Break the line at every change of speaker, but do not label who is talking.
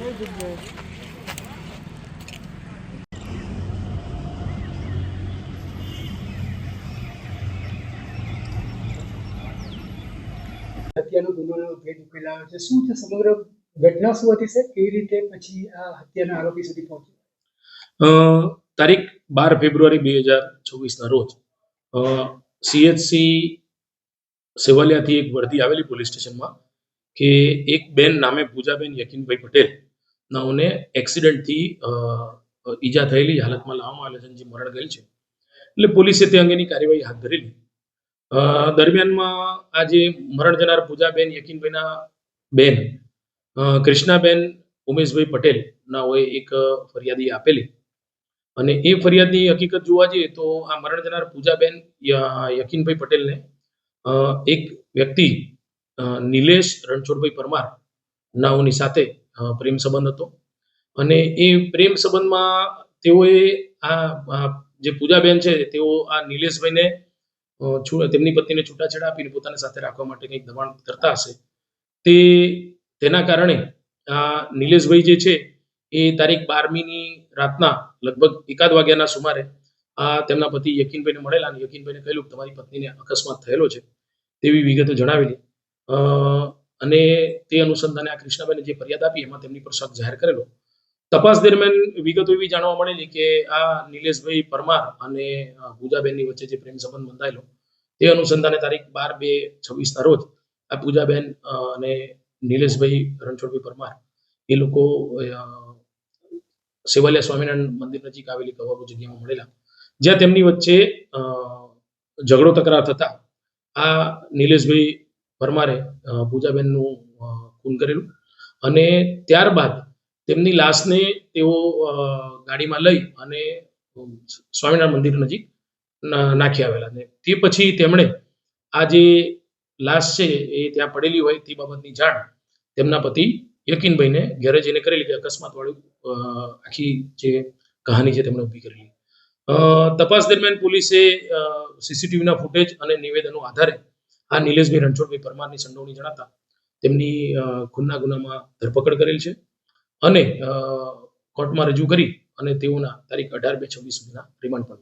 હત્યાનો ગુનો ભેદ ઉકેલાયો છે. શું છે સમગ્ર ઘટના, શું હતી સર? કેવી રીતે પછી આ હત્યાના આરોપી સુધી પહોંચ્યો?
તારીખ 12 ફેબ્રુઆરી 2026 રોજ CHC સેવાલિયાથી એક વર્દી આવેલી પોલીસ સ્ટેશનમાં કે એક બેન નામે પૂજાબેન યકીનભાઈ પટેલ નાઓને એક્સિડન્ટથી ઈજા થયેલી હાલતમાં લાવવામાં આવેલ છે, જે મરણ ગયેલ છે. એટલે પોલીસે તે અંગેની કાર્યવાહી હાથ ધરેલી. દરમિયાનમાં આ જે મરણ જનાર પૂજાબેન યકીનભાઈના બેન કૃષ્ણાબેન ઉમેશભાઈ પટેલ નાઓએ એક ફરિયાદી આપેલી, અને એ ફરિયાદની હકીકત જોવા જઈએ તો આ મરણ જનાર પૂજાબેન યકીનભાઈ પટેલને એક વ્યક્તિ નિલેશ રણછોડભાઈ પરમાર નાઓની સાથે પ્રેમ સંબંધ હતો, અને એ પ્રેમ સંબંધમાં તેઓએ આ જે પૂજાબેન છે તેઓ આ નિલેશભાઈને તેમની પત્નીને છૂટાછેડા આપીને પોતાની સાથે રાખવા માટે કંઈક દબાણ કરતા હશે. તેના કારણે આ નિલેશભાઈ જે છે એ તારીખ 12મીની રાતના લગભગ 1 વાગ્યાના સુમારે આ તેમના પતિ યકીનભાઈને મળેલા, અને યકીનભાઈને કહેલું તમારી પત્નીને અકસ્માત થયેલો છે તેવી વિગતો જણાવેલી. અને તે અનુસંધાને આ કૃષ્ણાબેને જે ફરિયાદ આપી એમાં તેમની પર શક જાહેર કરેલો. તપાસ દરમિયાન વિગતો એવી જાણવા મળેલી કે આ નિલેશભાઈ પરમાર અને પૂજાબેનની વચ્ચે જે પ્રેમ સંબંધ બંધાયેલો, તે અનુસંધાને તારીખ 12/2/26 રોજ આ પૂજાબેન અને નિલેશભાઈ રણછોડભાઈ પરમાર એ લોકો સેવાલિયા સ્વામિનારાયણ મંદિર નજીક આવેલી કવાબુ જગ્યામાં મળેલા, જ્યાં તેમની વચ્ચે ઝઘડો તકરાર થતા આ નિલેશભાઈ પરમારે પૂજાબેનનું ખૂન કરેલું, અને ત્યારબાદ તેમની લાશને તેઓ ગાડીમાં લઈ અને સ્વામિનારાયણ મંદિર નજીક નાખી આવેલા. અને તે પછી તેમણે આ જે લાશ છે એ ત્યાં પડેલી હોય તે બાબતની જાણ તેમના પતિ યકીનભાઈને ઘરે જઈને કરેલી, કે અકસ્માત વાળું આખી જે કહાની છે તેમણે ઊભી કરેલી. તપાસ દરમિયાન પોલીસે CCTVના ફૂટેજ અને નિવેદનો આધારે આ નિલેશભાઈ રણછોડભાઈ પરમારની સંડોવણી જણાતા તેમની ખૂનના ગુનામાં ધરપકડ કરેલ છે, અને કોર્ટમાં રજૂ કરી અને તેઓના તારીખ 18/2/26 સુધીના રિમાન્ડ પર